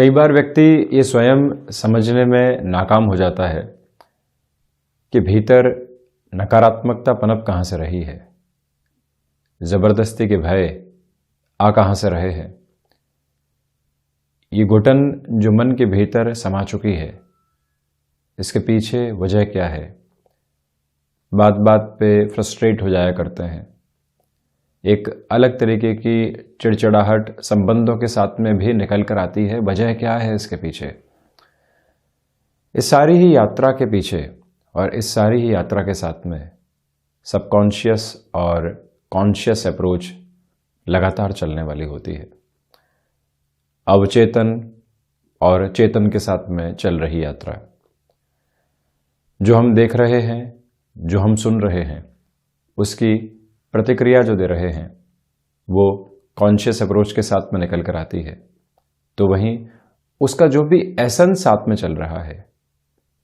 कई बार व्यक्ति ये स्वयं समझने में नाकाम हो जाता है कि भीतर नकारात्मकता पनप कहाँ से रही है, जबरदस्ती के भय आ कहाँ से रहे हैं। ये घुटन जो मन के भीतर समा चुकी है, इसके पीछे वजह क्या है। बात बात पे फ्रस्ट्रेट हो जाया करते हैं। एक अलग तरीके की चिड़चिड़ाहट संबंधों के साथ में भी निकल कर आती है। वजह क्या है इसके पीछे? इस सारी ही यात्रा के पीछे और इस सारी ही यात्रा के साथ में सबकॉन्शियस और कॉन्शियस अप्रोच लगातार चलने वाली होती है। अवचेतन और चेतन के साथ में चल रही यात्रा। जो हम देख रहे हैं, जो हम सुन रहे हैं, उसकी प्रतिक्रिया जो दे रहे हैं वो कॉन्शियस अप्रोच के साथ में निकल कर आती है। तो वहीं उसका जो भी एसेंस साथ में चल रहा है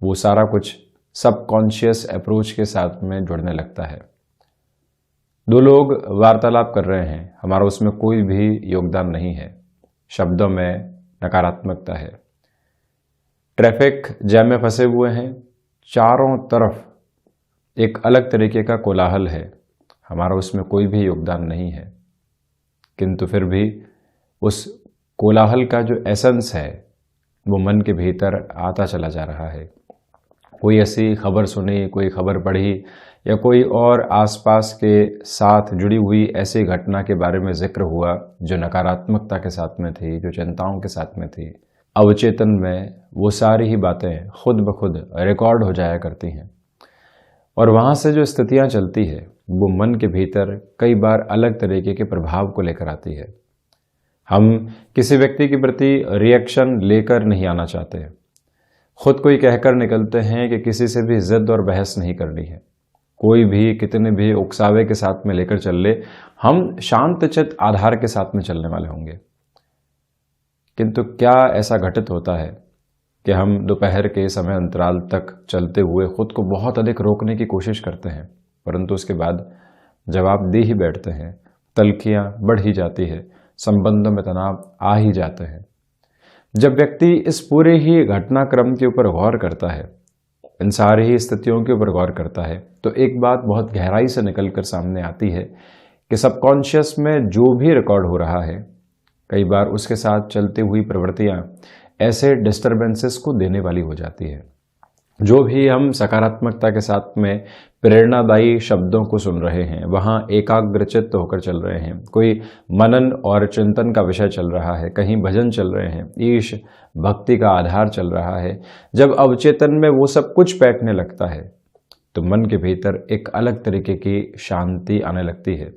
वो सारा कुछ सबकॉन्शियस अप्रोच के साथ में जुड़ने लगता है। दो लोग वार्तालाप कर रहे हैं, हमारा उसमें कोई भी योगदान नहीं है। शब्दों में नकारात्मकता है। ट्रैफिक जैम में फंसे हुए हैं, चारों तरफ एक अलग तरीके का कोलाहल है, हमारा उसमें कोई भी योगदान नहीं है। किंतु फिर भी उस कोलाहल का जो एसेंस है वो मन के भीतर आता चला जा रहा है। कोई ऐसी खबर सुनी, कोई खबर पढ़ी या कोई और आसपास के साथ जुड़ी हुई ऐसी घटना के बारे में जिक्र हुआ जो नकारात्मकता के साथ में थी, जो चिंताओं के साथ में थी। अवचेतन में वो सारी ही बातें खुद ब खुद रिकॉर्ड हो जाया करती हैं और वहाँ से जो स्थितियाँ चलती है वो मन के भीतर कई बार अलग तरीके के प्रभाव को लेकर आती है। हम किसी व्यक्ति के प्रति रिएक्शन लेकर नहीं आना चाहते। खुद को ही कहकर निकलते हैं कि किसी से भी जिद और बहस नहीं करनी है। कोई भी कितने भी उकसावे के साथ में लेकर चल ले, हम शांतचित्त आधार के साथ में चलने वाले होंगे। किंतु क्या ऐसा घटित होता है कि हम दोपहर के समय अंतराल तक चलते हुए खुद को बहुत अधिक रोकने की कोशिश करते हैं, परंतु उसके बाद जवाब दे ही बैठते हैं, तल्खियाँ बढ़ ही जाती है, संबंधों में तनाव आ ही जाते हैं। जब व्यक्ति इस पूरे ही घटनाक्रम के ऊपर गौर करता है, इन सारी ही स्थितियों के ऊपर गौर करता है, तो एक बात बहुत गहराई से निकल कर सामने आती है कि सबकॉन्शियस में जो भी रिकॉर्ड हो रहा है, कई बार उसके साथ चलती हुई प्रवृत्तियाँ ऐसे डिस्टर्बेंसेस को देने वाली हो जाती है। जो भी हम सकारात्मकता के साथ में प्रेरणादायी शब्दों को सुन रहे हैं, वहाँ एकाग्रचित्त होकर चल रहे हैं। कोई मनन और चिंतन का विषय चल रहा है, कहीं भजन चल रहे हैं, ईश भक्ति का आधार चल रहा है। जब अवचेतन में वो सब कुछ बैठने लगता है तो मन के भीतर एक अलग तरीके की शांति आने लगती है।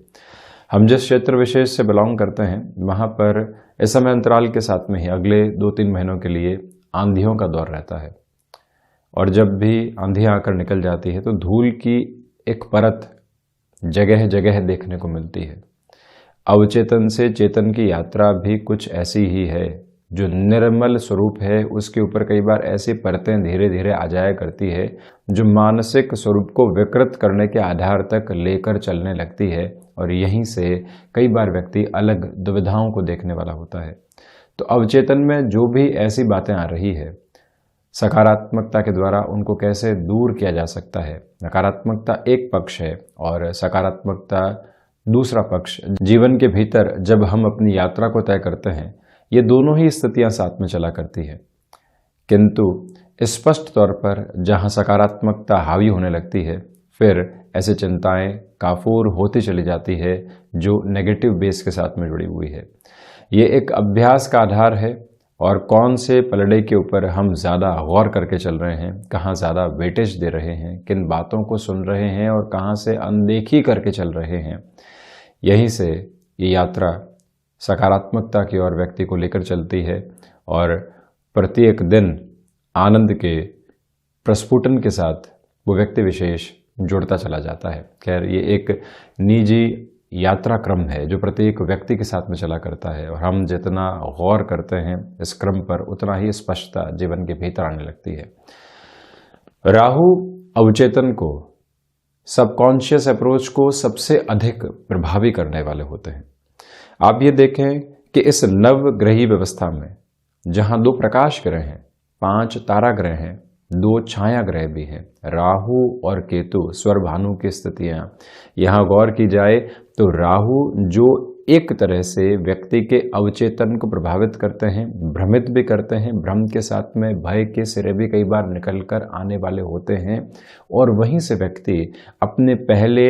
हम जिस क्षेत्र विशेष से बिलोंग करते हैं वहाँ पर इस समय अंतराल के साथ में ही अगले 2-3 महीनों के लिए आंधियों का दौर रहता है और जब भी आंधी आकर निकल जाती है तो धूल की एक परत जगह जगह देखने को मिलती है। अवचेतन से चेतन की यात्रा भी कुछ ऐसी ही है। जो निर्मल स्वरूप है उसके ऊपर कई बार ऐसी परतें धीरे धीरे आ जाया करती है जो मानसिक स्वरूप को विकृत करने के आधार तक लेकर चलने लगती है और यहीं से कई बार व्यक्ति अलग दुविधाओं को देखने वाला होता है। तो अवचेतन में जो भी ऐसी बातें आ रही है, सकारात्मकता के द्वारा उनको कैसे दूर किया जा सकता है। नकारात्मकता एक पक्ष है और सकारात्मकता दूसरा पक्ष। जीवन के भीतर जब हम अपनी यात्रा को तय करते हैं, ये दोनों ही स्थितियां साथ में चला करती है। किंतु स्पष्ट तौर पर जहां सकारात्मकता हावी होने लगती है, फिर ऐसी चिंताएं काफूर होती चली जाती है जो नेगेटिव बेस के साथ में जुड़ी हुई है। ये एक अभ्यास का आधार है और कौन से पलड़े के ऊपर हम ज़्यादा गौर करके चल रहे हैं, कहाँ ज़्यादा वेटेज दे रहे हैं, किन बातों को सुन रहे हैं और कहाँ से अनदेखी करके चल रहे हैं। यहीं से ये यात्रा सकारात्मकता की ओर व्यक्ति को लेकर चलती है और प्रत्येक दिन आनंद के प्रस्फुटन के साथ वो व्यक्ति विशेष जुड़ता चला जाता है। खैर, ये एक निजी यात्रा क्रम है जो प्रत्येक व्यक्ति के साथ में चला करता है और हम जितना गौर करते हैं इस क्रम पर, उतना ही स्पष्टता जीवन के भीतर आने लगती है। राहु अवचेतन को, सबकॉन्शियस अप्रोच को सबसे अधिक प्रभावी करने वाले होते हैं। आप ये देखें कि इस नवग्रही व्यवस्था में जहां 2 प्रकाश ग्रह हैं, 5 तारा ग्रह हैं, 2 छाया ग्रह भी हैं, राहु और केतु स्वरभानु की स्थितियां यहां गौर की जाए तो राहु जो एक तरह से व्यक्ति के अवचेतन को प्रभावित करते हैं, भ्रमित भी करते हैं, भ्रम के साथ में भय के सिरे भी कई बार निकल कर आने वाले होते हैं, और वहीं से व्यक्ति अपने पहले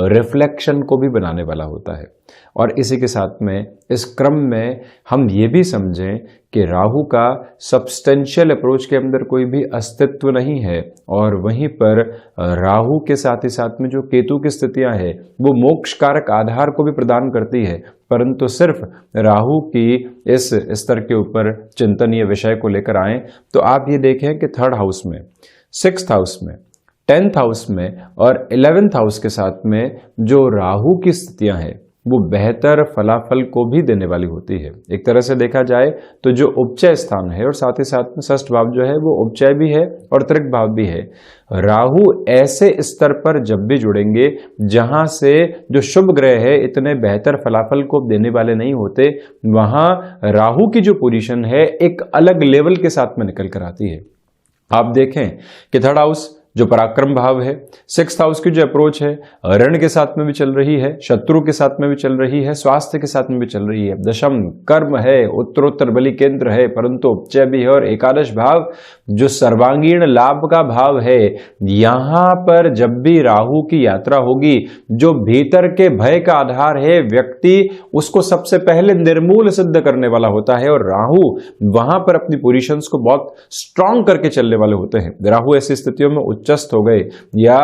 रिफ्लेक्शन को भी बनाने वाला होता है। और इसी के साथ में इस क्रम में हम ये भी समझें कि राहु का सब्सटेंशियल अप्रोच के अंदर कोई भी अस्तित्व नहीं है, और वहीं पर राहु के साथ ही साथ में जो केतु की स्थितियां हैं वो मोक्ष कारक आधार को भी प्रदान करती है, परंतु सिर्फ राहु की इस स्तर के ऊपर चिंतनीय विषय को लेकर आए तो आप ये देखें कि 3rd हाउस में, 6th हाउस में, 10th हाउस में और 11th हाउस के साथ में जो राहु की स्थितियां हैं वो बेहतर फलाफल को भी देने वाली होती है। एक तरह से देखा जाए तो जो उपचय स्थान है और साथ ही साथ में 6th भाव जो है वो उपचय भी है और त्रिक भाव भी है। राहु ऐसे स्तर पर जब भी जुड़ेंगे जहां से जो शुभ ग्रह है इतने बेहतर फलाफल को देने वाले नहीं होते, वहां राहु की जो पोजीशन है एक अलग लेवल के साथ में निकल कर आती है। आप देखें कि 3rd हाउस जो पराक्रम भाव है, 6th हाउस की जो अप्रोच है ऋण के साथ में भी चल रही है, शत्रु के साथ में भी चल रही है, स्वास्थ्य के साथ में भी चल रही है, दशम कर्म है, उत्तरोत्तर बलि केंद्र है, परंतु उपचय भी है, और एकादश भाव जो सर्वांगीण लाभ का भाव है, यहां पर जब भी राहु की यात्रा होगी जो भीतर के भय का आधार है व्यक्ति उसको सबसे पहले निर्मूल सिद्ध करने वाला होता है, और राहु वहां पर अपनी पोजीशंस को बहुत स्ट्रांग करके चलने वाले होते हैं। राहु ऐसी स्थितियों में उच्चस्त हो गए या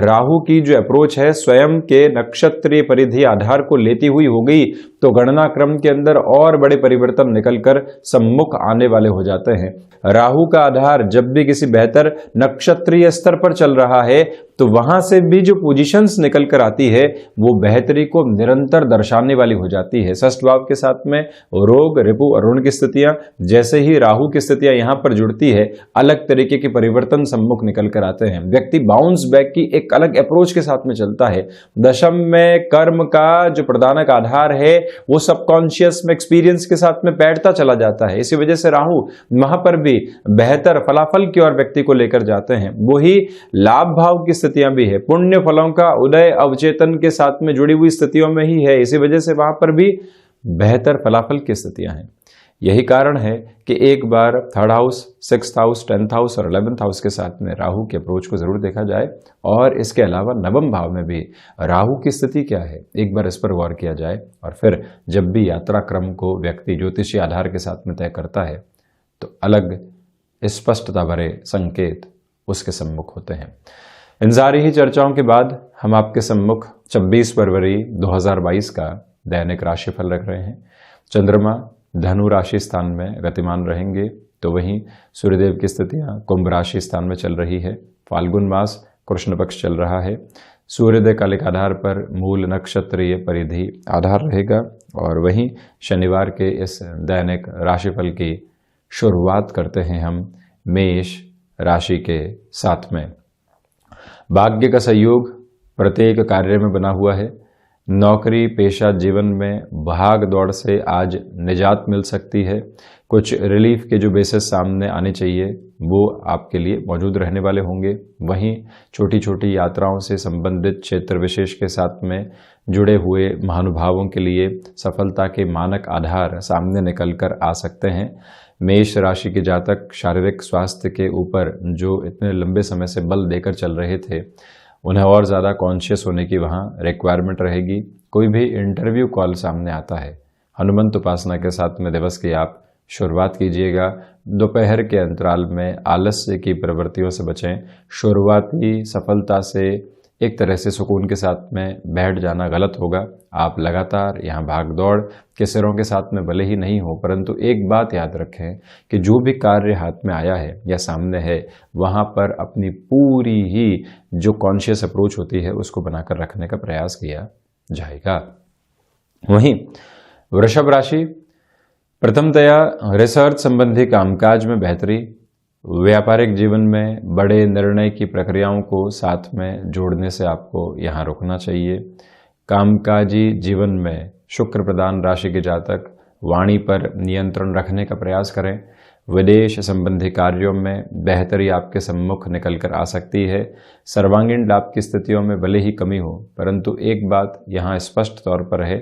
राहु की जो अप्रोच है स्वयं के नक्षत्रीय परिधि आधार को लेती हुई हो गई तो गणना क्रम के अंदर और बड़े परिवर्तन निकलकर सम्मुख आने वाले हो जाते हैं। राहु का आधार जब भी किसी बेहतर नक्षत्रीय स्तर पर चल रहा है तो वहां से भी जो पोजीशंस निकल कर आती है वो बेहतरी को निरंतर दर्शाने वाली हो जाती है। 6th भाव के साथ में रोग, रिपु और ऋण की स्थितियां जैसे ही राहु की स्थितियां यहां पर जुड़ती है अलग तरीके के परिवर्तन सम्मुख निकल कर आते हैं। व्यक्ति बाउंस बैक की एक अलग अप्रोच के साथ में चलता है। दशम में कर्म का जो प्रदानक आधार है वो सबकॉन्शियस में एक्सपीरियंस के साथ में बैठता चला जाता है। इसी वजह से राहु वहां पर भी बेहतर फलाफल की ओर व्यक्ति को लेकर जाते हैं। वही लाभ भाव की स्थितियां भी है, पुण्य फलों का उदय अवचेतन के साथ में जुड़ी हुई स्थितियों में ही है, इसी वजह से वहां पर भी बेहतर फलाफल की स्थितियां हैं। यही कारण है कि एक बार 3rd house, 6th house, 10th house और 11th हाउस के साथ में राहु के अप्रोच को जरूर देखा जाए, और इसके अलावा 9वें भाव में भी राहु की स्थिति क्या है एक बार इस पर गौर किया जाए, और फिर जब भी यात्रा क्रम को व्यक्ति ज्योतिषीय आधार के साथ में तय करता है तो अलग स्पष्टता भरे संकेत उसके सम्मुख होते हैं। इन सारी ही चर्चाओं के बाद हम आपके सम्मुख 26 फरवरी 2022 का दैनिक राशिफल रख रहे हैं। चंद्रमा धनु राशि स्थान में गतिमान रहेंगे, तो वहीं सूर्यदेव की स्थितियां कुंभ राशि स्थान में चल रही है। फाल्गुन मास कृष्ण पक्ष चल रहा है। सूर्योदय कालिक आधार पर मूल नक्षत्रीय परिधि आधार रहेगा, और वहीं शनिवार के इस दैनिक राशिफल की शुरुआत करते हैं हम मेष राशि के साथ में। भाग्य का सहयोग प्रत्येक कार्य में बना हुआ है। नौकरी पेशा जीवन में भाग दौड़ से आज निजात मिल सकती है। कुछ रिलीफ के जो बेसिस सामने आने चाहिए वो आपके लिए मौजूद रहने वाले होंगे। वहीं छोटी छोटी यात्राओं से संबंधित क्षेत्र विशेष के साथ में जुड़े हुए महानुभावों के लिए सफलता के मानक आधार सामने निकल कर आ सकते हैं। मेष राशि के जातक शारीरिक स्वास्थ्य के ऊपर जो इतने लंबे समय से बल देकर चल रहे थे उन्हें और ज़्यादा कॉन्शियस होने की वहाँ रिक्वायरमेंट रहेगी। कोई भी इंटरव्यू कॉल सामने आता है, हनुमंत उपासना के साथ में दिवस की आप शुरुआत कीजिएगा। दोपहर के अंतराल में आलस्य की प्रवृत्तियों से बचें। शुरुआती सफलता से एक तरह से सुकून के साथ में बैठ जाना गलत होगा। आप लगातार यहाँ भाग दौड़ के सिरों के साथ में भले ही नहीं हो, परंतु एक बात याद रखें कि जो भी कार्य हाथ में आया है या सामने है वहाँ पर अपनी पूरी ही जो कॉन्शियस अप्रोच होती है उसको बनाकर रखने का प्रयास किया जाएगा। वहीं वृषभ राशि, प्रथमतया रिसर्च संबंधी कामकाज में बेहतरी, व्यापारिक जीवन में बड़े निर्णय की प्रक्रियाओं को साथ में जोड़ने से आपको यहाँ रुकना चाहिए। कामकाजी जीवन में शुक्र प्रधान राशि के जातक वाणी पर नियंत्रण रखने का प्रयास करें। विदेश संबंधी कार्यों में बेहतरी आपके सम्मुख निकल कर आ सकती है। सर्वांगीण लाभ की स्थितियों में भले ही कमी हो, परंतु एक बात यहाँ स्पष्ट तौर पर है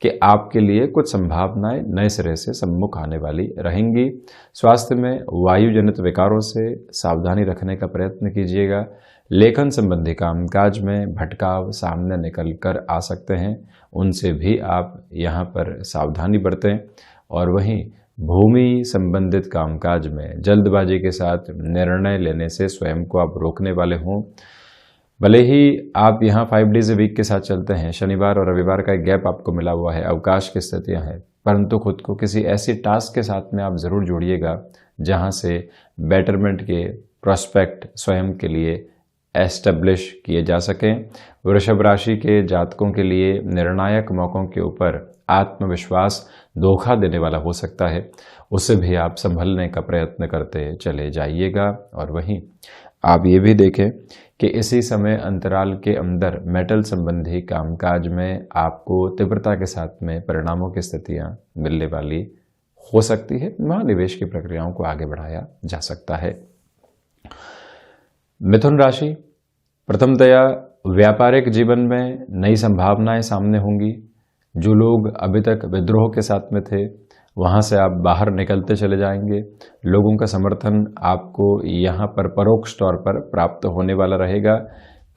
कि आपके लिए कुछ संभावनाएं नए सिरे से सम्मुख आने वाली रहेंगी। स्वास्थ्य में वायु जनित विकारों से सावधानी रखने का प्रयत्न कीजिएगा। लेखन संबंधी कामकाज में भटकाव सामने निकल कर आ सकते हैं, उनसे भी आप यहाँ पर सावधानी बरतें। और वहीं भूमि संबंधित कामकाज में जल्दबाजी के साथ निर्णय लेने से स्वयं को आप रोकने वाले हों। भले ही आप यहाँ 5 डेज ए वीक के साथ चलते हैं, शनिवार और रविवार का एक गैप आपको मिला हुआ है, अवकाश की स्थितियाँ हैं, परंतु खुद को किसी ऐसी टास्क के साथ में आप ज़रूर जोड़िएगा जहाँ से बेटरमेंट के प्रोस्पेक्ट स्वयं के लिए एस्टेब्लिश किए जा सकें। वृषभ राशि के जातकों के लिए निर्णायक मौकों के ऊपर आत्मविश्वास धोखा देने वाला हो सकता है, उसे भी आप संभलने का प्रयत्न करते चले जाइएगा। और वहीं आप ये भी देखें कि इसी समय अंतराल के अंदर मेटल संबंधी कामकाज में आपको तीव्रता के साथ में परिणामों की स्थितियां मिलने वाली हो सकती है। वहाँ निवेश की प्रक्रियाओं को आगे बढ़ाया जा सकता है। मिथुन राशि, प्रथमतया व्यापारिक जीवन में नई संभावनाएं सामने होंगी। जो लोग अभी तक विद्रोह के साथ में थे, वहां से आप बाहर निकलते चले जाएंगे। लोगों का समर्थन आपको यहाँ पर परोक्ष तौर पर प्राप्त होने वाला रहेगा।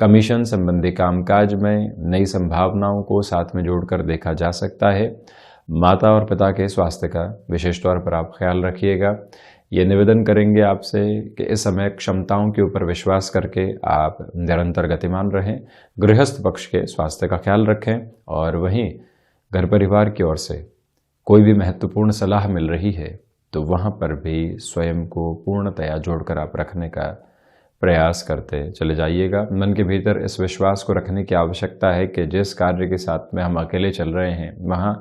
कमीशन संबंधी कामकाज में नई संभावनाओं को साथ में जोड़कर देखा जा सकता है। माता और पिता के स्वास्थ्य का विशेष तौर पर आप ख्याल रखिएगा। ये निवेदन करेंगे आपसे कि इस समय क्षमताओं के ऊपर विश्वास करके आप निरंतर गतिमान रहें। गृहस्थ पक्ष के स्वास्थ्य का ख्याल रखें। और वहीं घर परिवार की ओर से कोई भी महत्वपूर्ण सलाह मिल रही है तो वहाँ पर भी स्वयं को पूर्णतया जोड़कर आप रखने का प्रयास करते चले जाइएगा। मन के भीतर इस विश्वास को रखने की आवश्यकता है कि जिस कार्य के साथ में हम अकेले चल रहे हैं वहाँ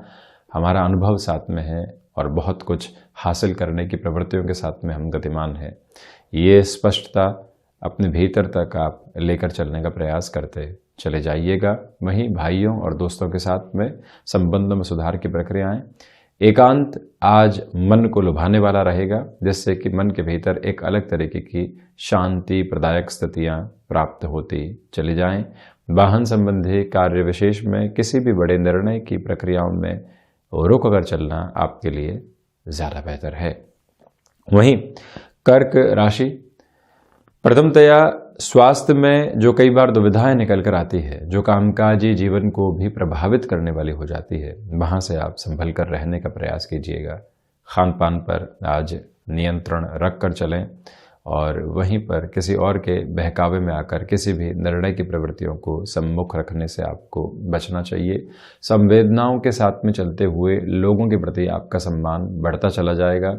हमारा अनुभव साथ में है और बहुत कुछ हासिल करने की प्रवृत्तियों के साथ में हम गतिमान हैं। ये स्पष्टता अपने भीतर तक आप लेकर चलने का प्रयास करते चले जाइएगा। वहीं भाइयों और दोस्तों के साथ में संबंधों में सुधार की प्रक्रियाएं, एकांत आज मन को लुभाने वाला रहेगा, जिससे कि मन के भीतर एक अलग तरीके की शांति प्रदायक स्थितियां प्राप्त होती चली जाएं। वाहन संबंधी कार्य विशेष में किसी भी बड़े निर्णय की प्रक्रियाओं में रुक कर चलना आपके लिए ज़्यादा बेहतर है। वहीं कर्क राशि, प्रथमतया स्वास्थ्य में जो कई बार दुविधाएं निकल कर आती है, जो कामकाजी जीवन को भी प्रभावित करने वाली हो जाती है, वहाँ से आप संभल कर रहने का प्रयास कीजिएगा। खान पान पर आज नियंत्रण रख कर चलें और वहीं पर किसी और के बहकावे में आकर किसी भी निर्णय की प्रवृत्तियों को सम्मुख रखने से आपको बचना चाहिए। संवेदनाओं के साथ में चलते हुए लोगों के प्रति आपका सम्मान बढ़ता चला जाएगा।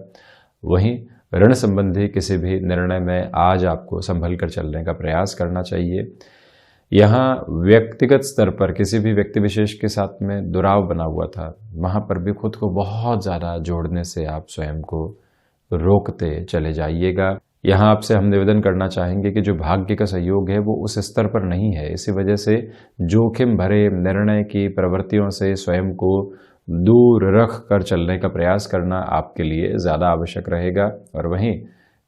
वहीं ऋण संबंधी किसी भी निर्णय में आज आपको संभल कर चलने का प्रयास करना चाहिए। यहाँ व्यक्तिगत स्तर पर किसी भी व्यक्ति विशेष के साथ में दुराव बना हुआ था, वहाँ पर भी खुद को बहुत ज़्यादा जोड़ने से आप स्वयं को रोकते चले जाइएगा। यहाँ आपसे हम निवेदन करना चाहेंगे कि जो भाग्य का सहयोग है वो उस स्तर पर नहीं है, इसी वजह से जोखिम भरे निर्णय की प्रवृत्तियों से स्वयं को दूर रख कर चलने का प्रयास करना आपके लिए ज़्यादा आवश्यक रहेगा। और वहीं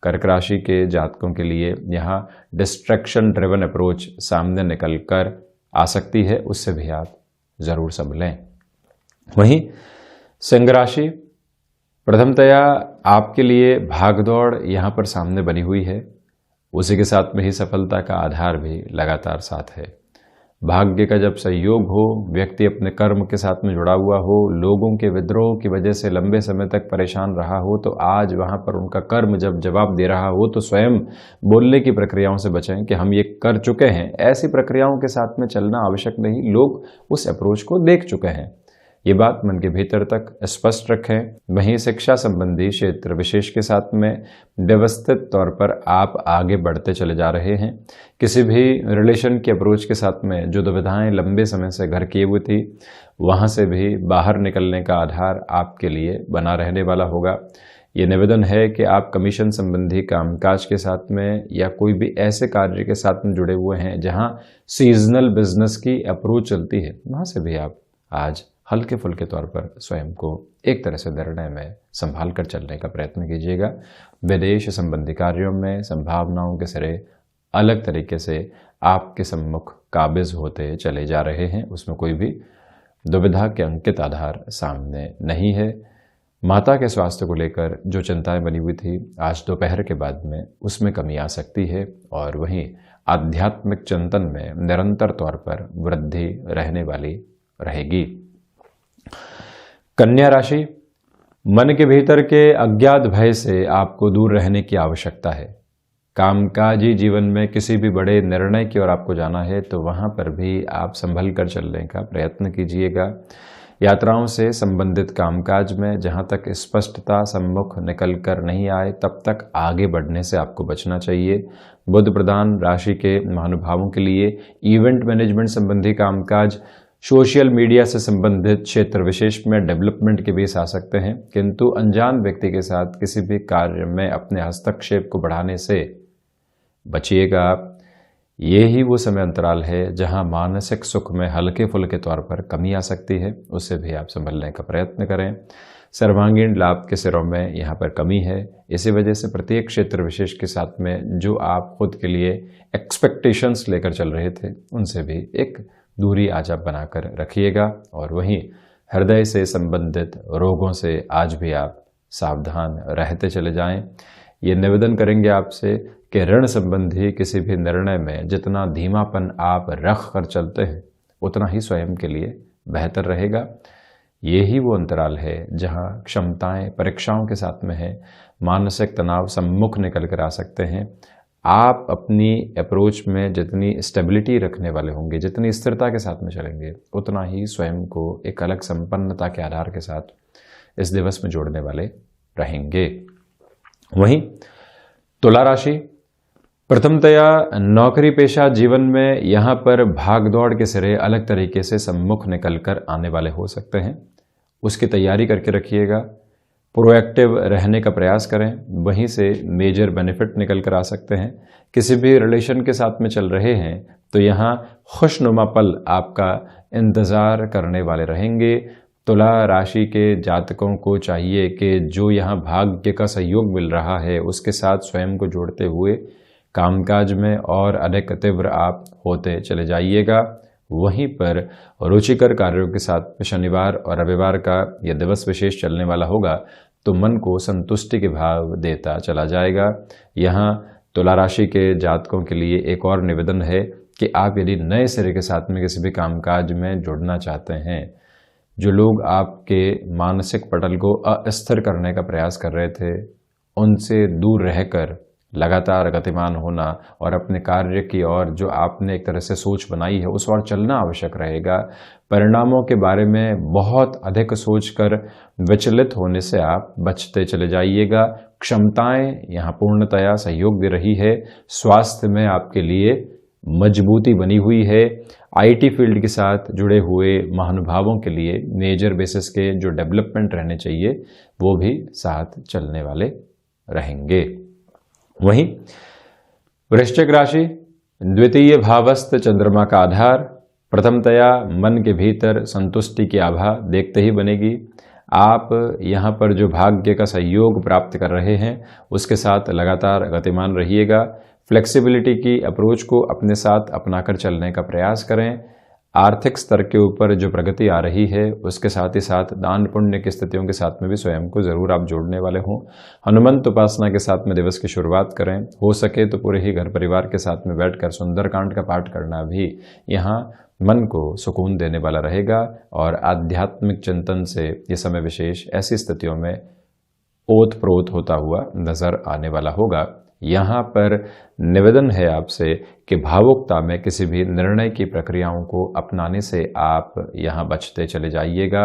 कर्क राशि के जातकों के लिए यहाँ डिस्ट्रैक्शन ड्रिवन अप्रोच सामने निकल कर आ सकती है, उससे भी आप ज़रूर संभलें। वहीं सिंह राशि, प्रथमतया आपके लिए भागदौड़ यहाँ पर सामने बनी हुई है, उसी के साथ में ही सफलता का आधार भी लगातार साथ है। भाग्य का जब सहयोग हो, व्यक्ति अपने कर्म के साथ में जुड़ा हुआ हो, लोगों के विद्रोह की वजह से लंबे समय तक परेशान रहा हो, तो आज वहां पर उनका कर्म जब जवाब दे रहा हो तो स्वयं बोलने की प्रक्रियाओं से बचें कि हम ये कर चुके हैं। ऐसी प्रक्रियाओं के साथ में चलना आवश्यक नहीं, लोग उस अप्रोच को देख चुके हैं। ये बात मन के भीतर तक स्पष्ट रखें। वहीं शिक्षा संबंधी क्षेत्र विशेष के साथ में व्यवस्थित तौर पर आप आगे बढ़ते चले जा रहे हैं। किसी भी रिलेशन के अप्रोच के साथ में जो दुविधाएं लंबे समय से घर किए हुई थी, वहां से भी बाहर निकलने का आधार आपके लिए बना रहने वाला होगा। ये निवेदन है कि आप कमीशन संबंधी कामकाज के साथ में या कोई भी ऐसे कार्य के साथ में जुड़े हुए हैं जहां सीजनल बिजनेस की अप्रोच चलती है, वहां से भी आप आज हल्के फुल्के तौर पर स्वयं को एक तरह से निर्णय में संभाल कर चलने का प्रयत्न कीजिएगा। विदेश संबंधी कार्यों में संभावनाओं के सिरे अलग तरीके से आपके सम्मुख काबिज होते चले जा रहे हैं, उसमें कोई भी दुविधा के अंकित आधार सामने नहीं है। माता के स्वास्थ्य को लेकर जो चिंताएं बनी हुई थी, आज दोपहर के बाद में उसमें कमी आ सकती है और वहीं आध्यात्मिक चिंतन में निरंतर तौर पर वृद्धि रहने वाली रहेगी। कन्या राशि, मन के भीतर के अज्ञात भय से आपको दूर रहने की आवश्यकता है। कामकाजी जीवन में किसी भी बड़े निर्णय की ओर आपको जाना है तो वहां पर भी आप संभल कर चलने का प्रयत्न कीजिएगा। यात्राओं से संबंधित कामकाज में जहां तक स्पष्टता सम्मुख निकल कर नहीं आए तब तक आगे बढ़ने से आपको बचना चाहिए। बुध प्रधान राशि के महानुभावों के लिए इवेंट मैनेजमेंट संबंधी कामकाज, सोशल मीडिया से संबंधित क्षेत्र विशेष में डेवलपमेंट के बीच आ सकते हैं, किंतु अनजान व्यक्ति के साथ किसी भी कार्य में अपने हस्तक्षेप को बढ़ाने से बचिएगा। ये ही वो समय अंतराल है जहां मानसिक सुख में हल्के फुल्के तौर पर कमी आ सकती है, उससे भी आप संभलने का प्रयत्न करें। सर्वांगीण लाभ के सिरों में यहाँ पर कमी है, इसी वजह से प्रत्येक क्षेत्र विशेष के साथ में जो आप खुद के लिए एक्सपेक्टेशंस लेकर चल रहे थे उनसे भी एक दूरी आज आप बनाकर रखिएगा। और वहीं हृदय से संबंधित रोगों से आज भी आप सावधान रहते चले जाएं। ये निवेदन करेंगे आपसे कि ऋण संबंधी किसी भी निर्णय में जितना धीमापन आप रख कर चलते हैं उतना ही स्वयं के लिए बेहतर रहेगा। ये ही वो अंतराल है जहां क्षमताएं परीक्षाओं के साथ में है, मानसिक तनाव सम्मुख निकल कर आ सकते हैं। आप अपनी अप्रोच में जितनी स्टेबिलिटी रखने वाले होंगे, जितनी स्थिरता के साथ में चलेंगे, उतना ही स्वयं को एक अलग संपन्नता के आधार के साथ इस दिवस में जोड़ने वाले रहेंगे। वहीं तुला राशि, प्रथमतया नौकरी पेशा जीवन में यहाँ पर भाग दौड़ के सिरे अलग तरीके से सम्मुख निकल कर आने वाले हो सकते हैं, उसकी तैयारी करके रखिएगा। प्रोएक्टिव रहने का प्रयास करें, वहीं से मेजर बेनिफिट निकल कर आ सकते हैं। किसी भी रिलेशन के साथ में चल रहे हैं तो यहाँ खुशनुमा पल आपका इंतज़ार करने वाले रहेंगे। तुला राशि के जातकों को चाहिए कि जो यहाँ भाग्य का सहयोग मिल रहा है उसके साथ स्वयं को जोड़ते हुए कामकाज में और अधिक तीव्र आप होते चले जाइएगा। वहीं पर रुचिकर कार्यों के साथ शनिवार और रविवार का यह दिवस विशेष चलने वाला होगा तो मन को संतुष्टि के भाव देता चला जाएगा। यहाँ तुला राशि के जातकों के लिए एक और निवेदन है कि आप यदि नए सिरे के साथ में किसी भी कामकाज में जुड़ना चाहते हैं, जो लोग आपके मानसिक पटल को अस्थिर करने का प्रयास कर रहे थे उनसे दूर रहकर लगातार गतिमान होना और अपने कार्य की ओर जो आपने एक तरह से सोच बनाई है उस ओर चलना आवश्यक रहेगा। परिणामों के बारे में बहुत अधिक सोचकर विचलित होने से आप बचते चले जाइएगा। क्षमताएं यहाँ पूर्णतया सहयोग दे रही है। स्वास्थ्य में आपके लिए मजबूती बनी हुई है। आईटी फील्ड के साथ जुड़े हुए महानुभावों के लिए मेजर बेसिस के जो डेवलपमेंट रहने चाहिए वो भी साथ चलने वाले रहेंगे। वहीं वृश्चिक राशि, द्वितीय भावस्थ चंद्रमा का आधार प्रथमतया मन के भीतर संतुष्टि की आभा देखते ही बनेगी। आप यहाँ पर जो भाग्य का सहयोग प्राप्त कर रहे हैं उसके साथ लगातार गतिमान रहिएगा। फ्लेक्सिबिलिटी की अप्रोच को अपने साथ अपनाकर चलने का प्रयास करें। आर्थिक स्तर के ऊपर जो प्रगति आ रही है उसके साथ ही साथ दान पुण्य की स्थितियों के साथ में भी स्वयं को जरूर आप जोड़ने वाले हों। हनुमंत उपासना के साथ में दिवस की शुरुआत करें। हो सके तो पूरे ही घर परिवार के साथ में बैठकर सुंदरकांड का पाठ करना भी यहाँ मन को सुकून देने वाला रहेगा और आध्यात्मिक चिंतन से ये समय विशेष ऐसी स्थितियों में ओत प्रोत होता हुआ नजर आने वाला होगा। यहाँ पर निवेदन है आपसे कि भावुकता में किसी भी निर्णय की प्रक्रियाओं को अपनाने से आप यहाँ बचते चले जाइएगा।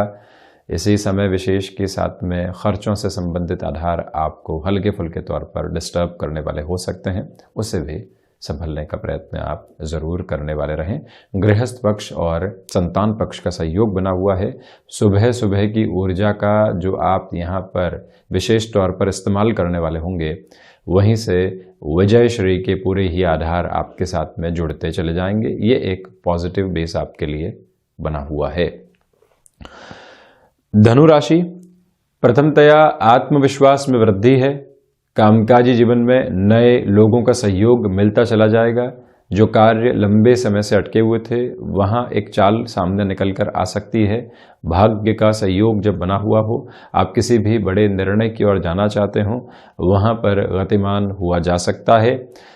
इसी समय विशेष के साथ में खर्चों से संबंधित आधार आपको हल्के फुल्के तौर पर डिस्टर्ब करने वाले हो सकते हैं, उससे भी संभलने का प्रयत्न आप जरूर करने वाले रहें। गृहस्थ पक्ष और संतान पक्ष का सहयोग बना हुआ है। सुबह सुबह की ऊर्जा का जो आप यहाँ पर विशेष तौर पर इस्तेमाल करने वाले होंगे वहीं से विजय श्री के पूरे ही आधार आपके साथ में जुड़ते चले जाएंगे। ये एक पॉजिटिव बेस आपके लिए बना हुआ है। धनु राशि, प्रथमतया आत्मविश्वास में वृद्धि है। कामकाजी जीवन में नए लोगों का सहयोग मिलता चला जाएगा। जो कार्य लंबे समय से अटके हुए थे वहां एक चाल सामने निकल कर आ सकती है। भाग्य का सहयोग जब बना हुआ हो, आप किसी भी बड़े निर्णय की ओर जाना चाहते हो, वहां पर गतिमान हुआ जा सकता है।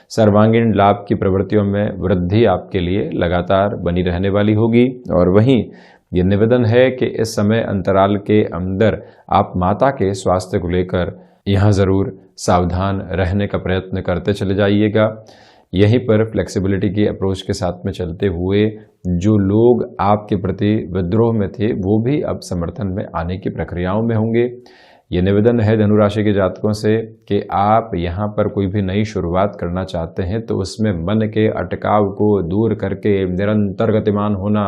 सर्वांगीण लाभ की प्रवृत्तियों में वृद्धि आपके लिए लगातार बनी रहने वाली होगी। और वहीं ये निवेदन है कि इस समय अंतराल के अंदर आप माता के स्वास्थ्य को लेकर यहाँ जरूर सावधान रहने का प्रयत्न करते चले जाइएगा। यहीं पर फ्लेक्सिबिलिटी की अप्रोच के साथ में चलते हुए जो लोग आपके प्रति विद्रोह में थे वो भी अब समर्थन में आने की प्रक्रियाओं में होंगे। ये निवेदन है धनुराशि के जातकों से कि आप यहाँ पर कोई भी नई शुरुआत करना चाहते हैं तो उसमें मन के अटकाव को दूर करके निरंतर गतिमान होना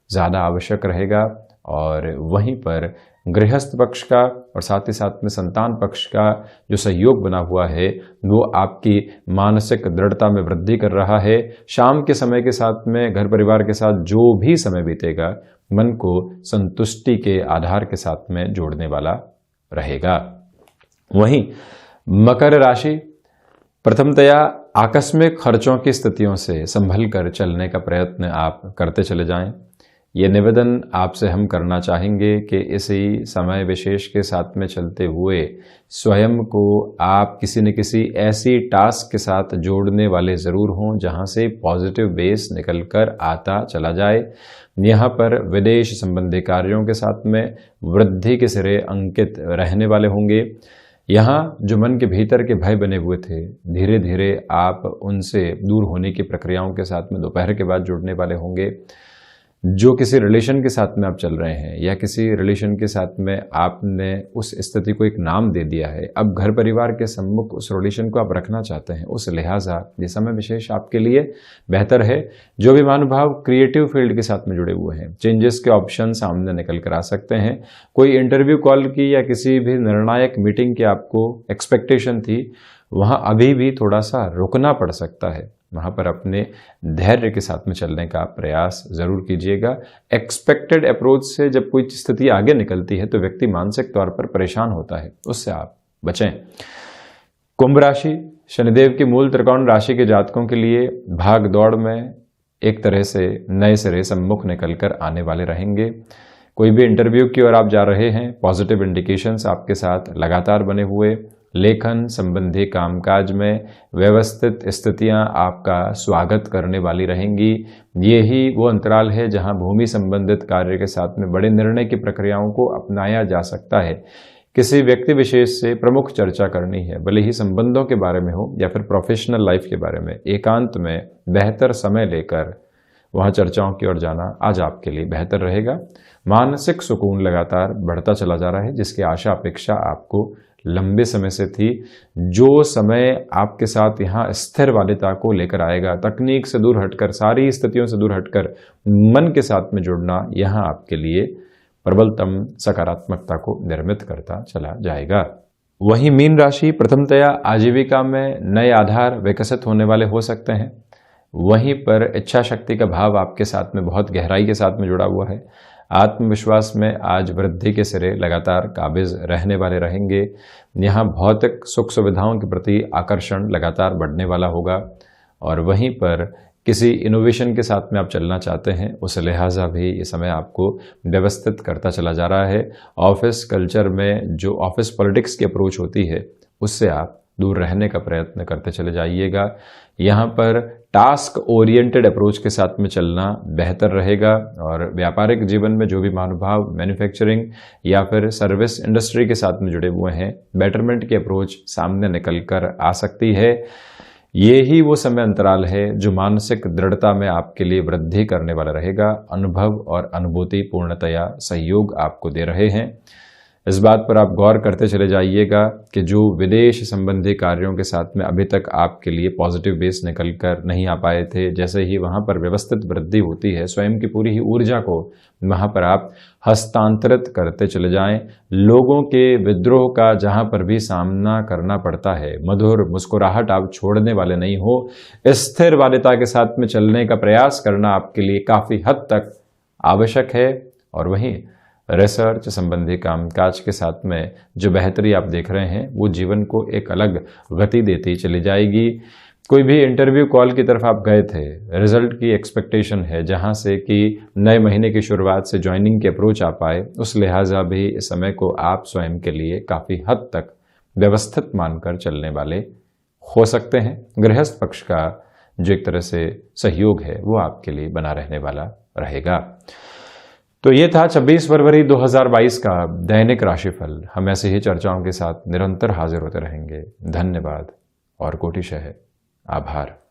ज़्यादा आवश्यक रहेगा। और वहीं पर गृहस्थ पक्ष का और साथ ही साथ में संतान पक्ष का जो सहयोग बना हुआ है वो आपकी मानसिक दृढ़ता में वृद्धि कर रहा है। शाम के समय के साथ में घर परिवार के साथ जो भी समय बीतेगा मन को संतुष्टि के आधार के साथ में जोड़ने वाला रहेगा। वहीं मकर राशि, प्रथमतया आकस्मिक खर्चों की स्थितियों से संभल कर चलने का प्रयत्न आप करते चले जाएं। ये निवेदन आपसे हम करना चाहेंगे कि इसी समय विशेष के साथ में चलते हुए स्वयं को आप किसी न किसी ऐसी टास्क के साथ जोड़ने वाले ज़रूर हों जहां से पॉजिटिव बेस निकलकर आता चला जाए। यहाँ पर विदेश संबंधी कार्यों के साथ में वृद्धि के सिरे अंकित रहने वाले होंगे। यहाँ जो मन के भीतर के भय बने हुए थे धीरे धीरे आप उनसे दूर होने की प्रक्रियाओं के साथ में दोपहर के बाद जुड़ने वाले होंगे। जो किसी रिलेशन के साथ में आप चल रहे हैं या किसी रिलेशन के साथ में आपने उस स्थिति को एक नाम दे दिया है, अब घर परिवार के सम्मुख उस रिलेशन को आप रखना चाहते हैं, उस लिहाजा ये समय विशेष आपके लिए बेहतर है। जो भी महानुभाव क्रिएटिव फील्ड के साथ में जुड़े हुए हैं, चेंजेस के ऑप्शन सामने निकल कर आ सकते हैं। कोई इंटरव्यू कॉल की या किसी भी निर्णायक मीटिंग की आपको एक्सपेक्टेशन थी, वहाँ अभी भी थोड़ा सा रुकना पड़ सकता है। वहाँ पर अपने धैर्य के साथ में चलने का प्रयास जरूर कीजिएगा। एक्सपेक्टेड अप्रोच से जब कोई स्थिति आगे निकलती है तो व्यक्ति मानसिक तौर पर परेशान होता है, उससे आप बचें। कुंभ राशि, शनिदेव की मूल त्रिकोण राशि के जातकों के लिए भाग दौड़ में एक तरह से नए सिरे सम्मुख निकलकर आने वाले रहेंगे। कोई भी इंटरव्यू की ओर आप जा रहे हैं, पॉजिटिव इंडिकेशंस आपके साथ लगातार बने हुए। लेखन संबंधी कामकाज में व्यवस्थित स्थितियां आपका स्वागत करने वाली रहेंगी। यही वो अंतराल है जहां भूमि संबंधित कार्य के साथ में बड़े निर्णय की प्रक्रियाओं को अपनाया जा सकता है। किसी व्यक्ति विशेष से प्रमुख चर्चा करनी है, भले ही संबंधों के बारे में हो या फिर प्रोफेशनल लाइफ के बारे में, एकांत में बेहतर समय लेकर वहां चर्चाओं की ओर जाना आज आपके लिए बेहतर रहेगा। मानसिक सुकून लगातार बढ़ता चला जा रहा है, जिसकी आशा अपेक्षा आपको लंबे समय से थी। जो समय आपके साथ यहाँ स्थिर वालिता को लेकर आएगा, तकनीक से दूर हटकर, सारी स्थितियों से दूर हटकर मन के साथ में जुड़ना यहाँ आपके लिए प्रबलतम सकारात्मकता को निर्मित करता चला जाएगा। वहीं मीन राशि, प्रथमतया आजीविका में नए आधार विकसित होने वाले हो सकते हैं। वहीं पर इच्छा शक्ति का भाव आपके साथ में बहुत गहराई के साथ में जुड़ा हुआ है। आत्मविश्वास में आज वृद्धि के सिरे लगातार काबिज रहने वाले रहेंगे। यहाँ भौतिक सुख सुविधाओं के प्रति आकर्षण लगातार बढ़ने वाला होगा। और वहीं पर किसी इनोवेशन के साथ में आप चलना चाहते हैं, उस लिहाजा भी ये समय आपको व्यवस्थित करता चला जा रहा है। ऑफिस कल्चर में जो ऑफिस पॉलिटिक्स की अप्रोच होती है उससे आप दूर रहने का प्रयत्न करते चले जाइएगा। यहाँ पर टास्क ओरिएंटेड अप्रोच के साथ में चलना बेहतर रहेगा। और व्यापारिक जीवन में जो भी महानुभाव मैन्युफैक्चरिंग या फिर सर्विस इंडस्ट्री के साथ में जुड़े हुए हैं, बेटरमेंट की अप्रोच सामने निकल कर आ सकती है। ये ही वो समय अंतराल है जो मानसिक दृढ़ता में आपके लिए वृद्धि करने वाला रहेगा। अनुभव और अनुभूति पूर्णतया सहयोग आपको दे रहे हैं। इस बात पर आप गौर करते चले जाइएगा कि जो विदेश संबंधी कार्यों के साथ में अभी तक आपके लिए पॉजिटिव बेस निकल कर नहीं आ पाए थे, जैसे ही वहां पर व्यवस्थित वृद्धि होती है, स्वयं की पूरी ही ऊर्जा को वहां पर आप हस्तांतरित करते चले जाएं। लोगों के विद्रोह का जहां पर भी सामना करना पड़ता है, मधुर मुस्कुराहट आप छोड़ने वाले नहीं हो। स्थिर वालिता के साथ में चलने का प्रयास करना आपके लिए काफी हद तक आवश्यक है। और वहीं रिसर्च संबंधी कामकाज के साथ में जो बेहतरी आप देख रहे हैं वो जीवन को एक अलग गति देती चली जाएगी। कोई भी इंटरव्यू कॉल की तरफ आप गए थे, रिजल्ट की एक्सपेक्टेशन है, जहां से कि नए महीने की शुरुआत से ज्वाइनिंग की अप्रोच आ पाए, उस लिहाजा भी इस समय को आप स्वयं के लिए काफ़ी हद तक व्यवस्थित मानकर चलने वाले हो सकते हैं। गृहस्थ पक्ष का जो एक तरह से सहयोग है वो आपके लिए बना रहने वाला रहेगा। तो ये था 26 फरवरी 2022 का दैनिक राशिफल। हम ऐसे ही चर्चाओं के साथ निरंतर हाजिर होते रहेंगे। धन्यवाद और कोटिशः आभार।